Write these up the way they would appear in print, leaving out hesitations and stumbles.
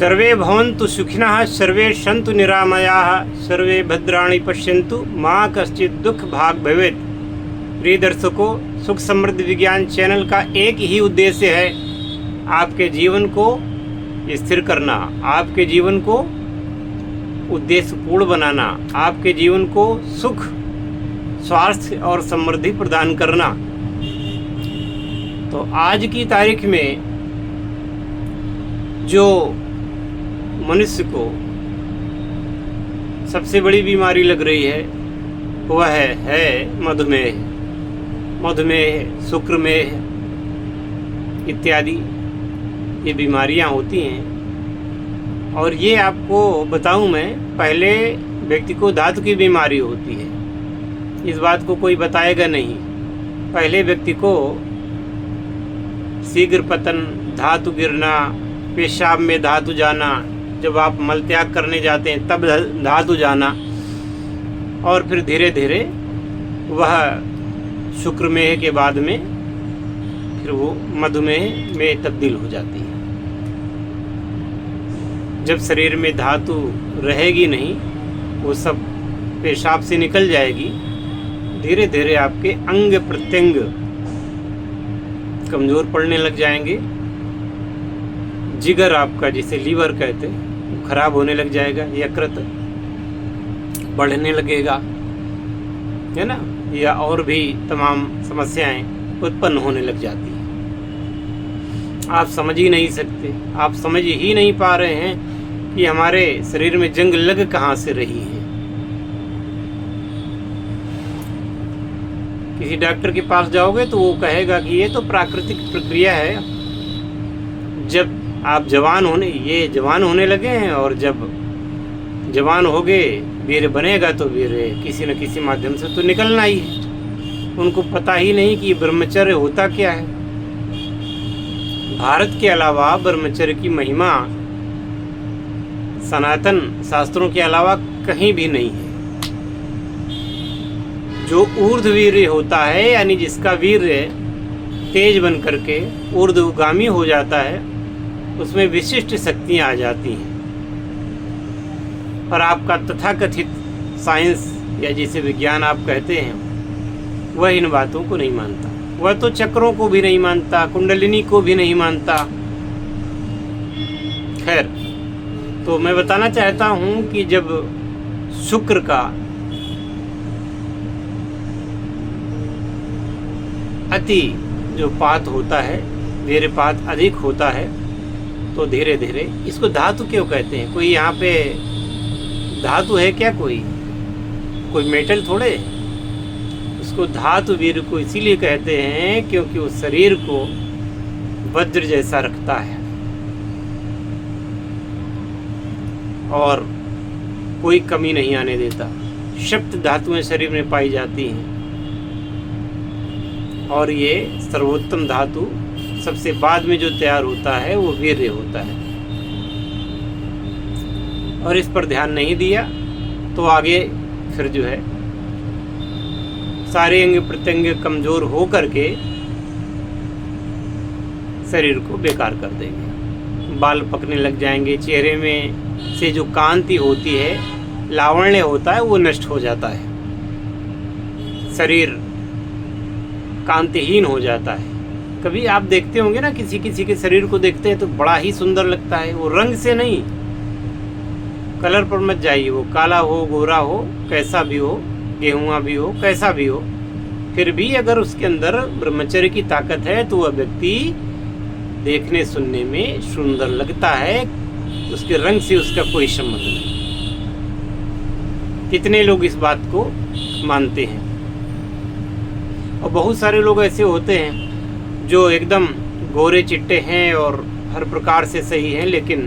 सर्वे भवन्तु सुखिनः, सर्वे सन्तु निरामयाः, सर्वे भद्राणि पश्यन्तु, माँ कश्चित् दुख भाग भवेत्। प्रिय दर्शकों, सुख समृद्ध विज्ञान चैनल का एक ही उद्देश्य है, आपके जीवन को स्थिर करना, आपके जीवन को उद्देश्यपूर्ण बनाना, आपके जीवन को सुख, स्वास्थ्य और समृद्धि प्रदान करना। तो आज की तारीख में जो मनुष्य को सबसे बड़ी बीमारी लग रही है वह है मधुमेह, शुक्रमेह इत्यादि ये बीमारियां होती हैं। और ये आपको बताऊं मैं, पहले व्यक्ति को धातु की बीमारी होती है, इस बात को कोई बताएगा नहीं। पहले व्यक्ति को शीघ्र पतन, धातु गिरना, पेशाब में धातु जाना, जब आप मल त्याग करने जाते हैं तब धातु जाना, और फिर धीरे धीरे वह शुक्रमेह के बाद में फिर वो मधुमेह में तब्दील हो जाती है। जब शरीर में धातु रहेगी नहीं, वो सब पेशाब से निकल जाएगी, धीरे धीरे आपके अंग प्रत्यंग कमज़ोर पड़ने लग जाएंगे। जिगर आपका, जिसे लीवर कहते हैं, वो खराब होने लग जाएगा, यकृत बढ़ने लगेगा, है ना, या और भी तमाम समस्याएं उत्पन्न होने लग जाती हैं। आप समझ ही नहीं सकते, आप समझ ही नहीं पा रहे हैं कि हमारे शरीर में जंग लग कहाँ से रही है। किसी डॉक्टर के पास जाओगे तो वो कहेगा कि ये तो प्राकृतिक प्रक्रिया है, जब आप जवान होने लगे हैं, और जब जवान होगे, वीर बनेगा, तो वीर किसी न किसी माध्यम से तो निकलना ही है। उनको पता ही नहीं कि ब्रह्मचर्य होता क्या है। भारत के अलावा ब्रह्मचर्य की महिमा सनातन शास्त्रों के अलावा कहीं भी नहीं है। जो ऊर्ध्ववीर्य होता है, यानी जिसका वीर्य तेज बन करके ऊर्ध्वगामी हो जाता है, उसमें विशिष्ट शक्तियां आ जाती हैं। और आपका तथाकथित साइंस, या जिसे विज्ञान आप कहते हैं, वह इन बातों को नहीं मानता। वह तो चक्रों को भी नहीं मानता, कुंडलिनी को भी नहीं मानता। खैर, तो मैं बताना चाहता हूं कि जब शुक्र का अति जो पात होता है, वीर्यपात अधिक होता है, तो धीरे धीरे, इसको धातु क्यों कहते हैं? कोई यहाँ पे धातु है क्या? कोई मेटल थोड़े। उसको धातु वीर को इसीलिए कहते हैं क्योंकि वो शरीर को वज्र जैसा रखता है और कोई कमी नहीं आने देता। सप्त धातुएं शरीर में पाई जाती हैं, और ये सर्वोत्तम धातु सबसे बाद में जो तैयार होता है वो वीर्य होता है। और इस पर ध्यान नहीं दिया तो आगे फिर जो है सारे अंग प्रत्यंग कमजोर हो करके शरीर को बेकार कर देंगे। बाल पकने लग जाएंगे, चेहरे में से जो कांति होती है, लावण्य होता है, वो नष्ट हो जाता है, शरीर कांतिहीन हो जाता है। कभी आप देखते होंगे ना, किसी किसी के शरीर को देखते हैं तो बड़ा ही सुंदर लगता है। वो रंग से नहीं, कलर पर मत जाइए, वो काला हो, गोरा हो, कैसा भी हो, गेहुआ भी हो, कैसा भी हो, फिर भी अगर उसके अंदर ब्रह्मचर्य की ताकत है तो वह व्यक्ति देखने सुनने में सुंदर लगता है। उसके रंग से उसका कोई संबंध नहीं। कितने लोग इस बात को मानते हैं। और बहुत सारे लोग ऐसे होते हैं जो एकदम गोरे चिट्टे हैं और हर प्रकार से सही हैं, लेकिन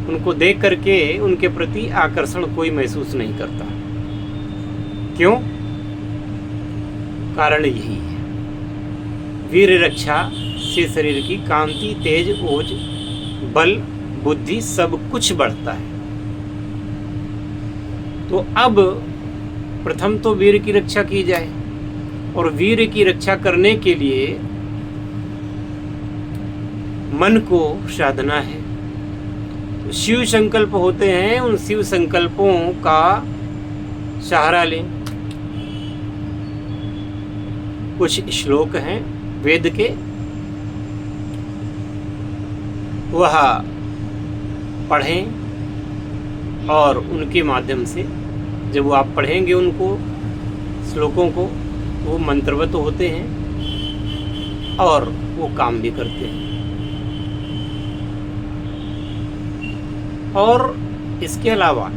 उनको देख करके उनके प्रति आकर्षण कोई महसूस नहीं करता। क्यों? कारण यही है, वीर रक्षा से शरीर की कांति, तेज, ओज, बल, बुद्धि सब कुछ बढ़ता है। तो अब प्रथम तो वीर की रक्षा की जाए, और वीर की रक्षा करने के लिए मन को साधना है, शिव संकल्प होते हैं, उन शिव संकल्पों का सहारा लें। कुछ श्लोक हैं वेद के, वह पढ़ें और उनके माध्यम से जब वो आप पढ़ेंगे उनको श्लोकों को, वो मंत्रवत होते हैं और वो काम भी करते हैं। और इसके अलावा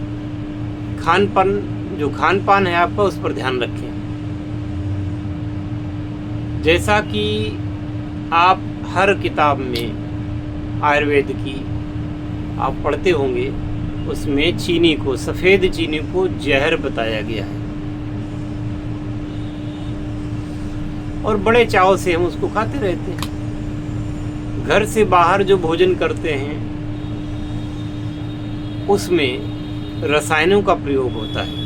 जो खान पान है आपका, उस पर ध्यान रखें। जैसा कि आप हर किताब में आयुर्वेद की आप पढ़ते होंगे, उसमें चीनी को, सफ़ेद चीनी को जहर बताया गया है और बड़े चाव से हम उसको खाते रहते हैं। घर से बाहर जो भोजन करते हैं उसमें रसायनों का प्रयोग होता है,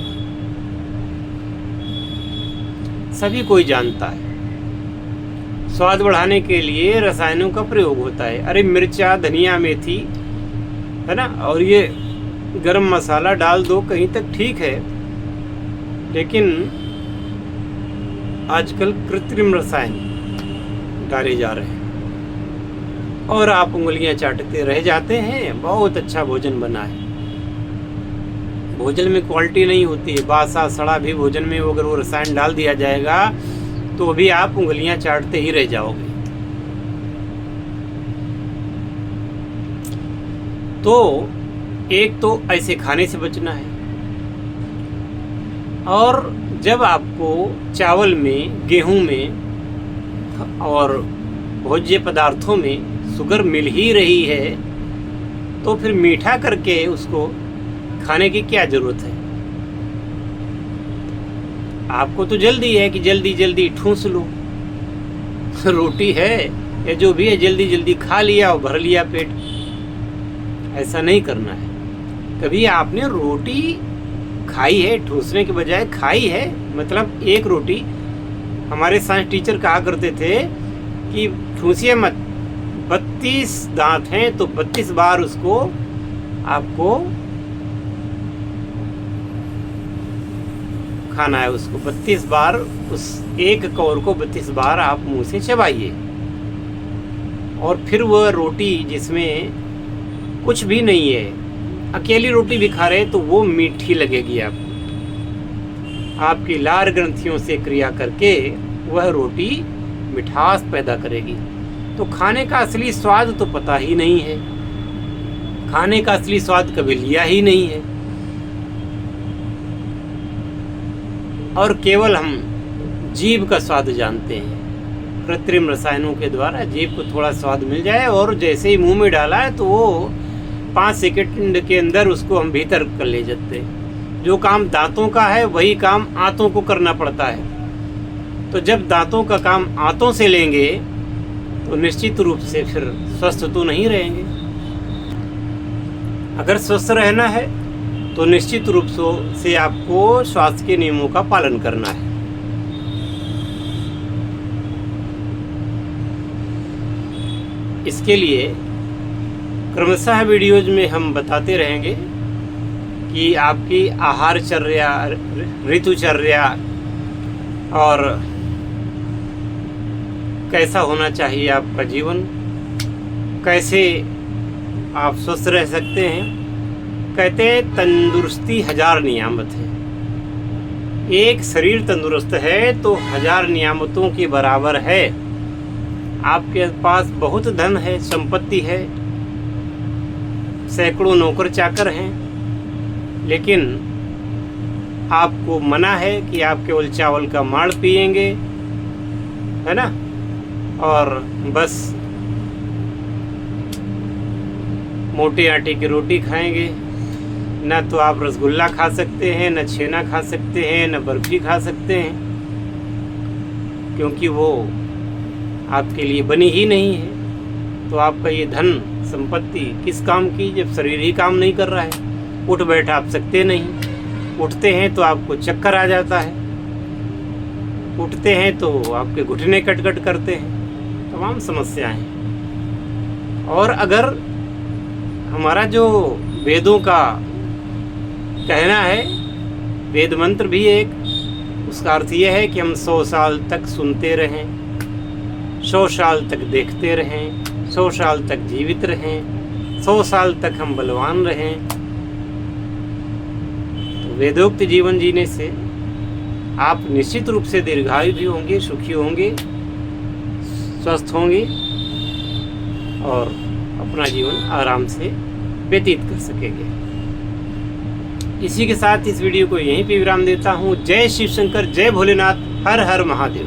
सभी कोई जानता है। स्वाद बढ़ाने के लिए रसायनों का प्रयोग होता है। अरे मिर्चा, धनिया, मेथी, है ना, और ये गरम मसाला डाल दो कहीं तक ठीक है, लेकिन आजकल कृत्रिम रसायन डाले जा रहे हैं और आप उंगलियां चाटते रह जाते हैं। बहुत अच्छा भोजन बना है, भोजन में क्वालिटी नहीं होती है। बासा सड़ा भी भोजन में अगर वो रसायन डाल दिया जाएगा तो भी आप उंगलियां चाटते ही रह जाओगे। तो एक तो ऐसे खाने से बचना है, और जब आपको चावल में, गेहूं में और भोज्य पदार्थों में शुगर मिल ही रही है तो फिर मीठा करके उसको खाने की क्या ज़रूरत है। आपको तो जल्दी है कि जल्दी जल्दी ठूंस लो, रोटी है या जो भी है जल्दी जल्दी खा लिया और भर लिया पेट। ऐसा नहीं करना है। कभी आपने रोटी खाई है, ठूसने के बजाय खाई है, मतलब एक रोटी, हमारे साइंस टीचर कहा करते थे कि ठूसिए मत, 32 दांत हैं तो 32 बार उसको आपको खाना है। उसको 32 बार, उस एक कौर को 32 बार आप मुंह से चबाइए, और फिर वह रोटी जिसमें कुछ भी नहीं है, अकेली रोटी भी खा रहे तो वो मीठी लगेगी आपको। आपकी लार ग्रंथियों से क्रिया करके वह रोटी मिठास पैदा करेगी। तो खाने का असली स्वाद तो पता ही नहीं है, खाने का असली स्वाद कभी लिया ही नहीं है, और केवल हम जीभ का स्वाद जानते हैं। कृत्रिम रसायनों के द्वारा जीभ को थोड़ा स्वाद मिल जाए और जैसे ही मुंह में डाला है तो वो 5 सेकंड के अंदर उसको हम भीतर कर ले जाते हैं। जो काम दांतों का है वही काम आंतों को करना पड़ता है। तो जब दांतों का काम आंतों से लेंगे तो निश्चित रूप से फिर स्वस्थ तो नहीं रहेंगे। अगर स्वस्थ रहना है तो निश्चित रूप से आपको स्वास्थ्य के नियमों का पालन करना है। इसके लिए क्रमशः वीडियोज में हम बताते रहेंगे कि आपकी आहारचर्या, ऋतुचर्या और कैसा होना चाहिए आपका जीवन, कैसे आप स्वस्थ रह सकते हैं। कहते हैं तंदुरुस्ती 1000 नियामत है। एक शरीर तंदुरुस्त है तो 1000 नियामतों के बराबर है। आपके पास बहुत धन है, संपत्ति है, सैकड़ों नौकर चाकर हैं, लेकिन आपको मना है कि आप केवल चावल का माड़ पिएंगे, है ना, और बस मोटे आटे की रोटी खाएंगे। न तो आप रसगुल्ला खा सकते हैं, न छेना खा सकते हैं, न बर्फी खा सकते हैं, क्योंकि वो आपके लिए बनी ही नहीं है। तो आपका ये धन संपत्ति किस काम की, जब शरीर ही काम नहीं कर रहा है। उठ बैठ आप सकते नहीं, उठते हैं तो आपको चक्कर आ जाता है, उठते हैं तो आपके घुटने कट करते हैं, तमाम समस्याएं हैं। और अगर हमारा जो वेदों का कहना है, वेद मंत्र भी एक, उसका अर्थ यह है कि हम 100 साल तक सुनते रहें, 100 साल तक देखते रहें, 100 साल तक जीवित रहें, 100 साल तक हम बलवान रहें। तो वेदोक्त जीवन जीने से आप निश्चित रूप से दीर्घायु भी होंगे, सुखी होंगे, स्वस्थ होंगे और अपना जीवन आराम से व्यतीत कर सकेंगे। इसी के साथ इस वीडियो को यहीं पे विराम देता हूँ। जय शिव शंकर, जय भोलेनाथ, हर हर महादेव।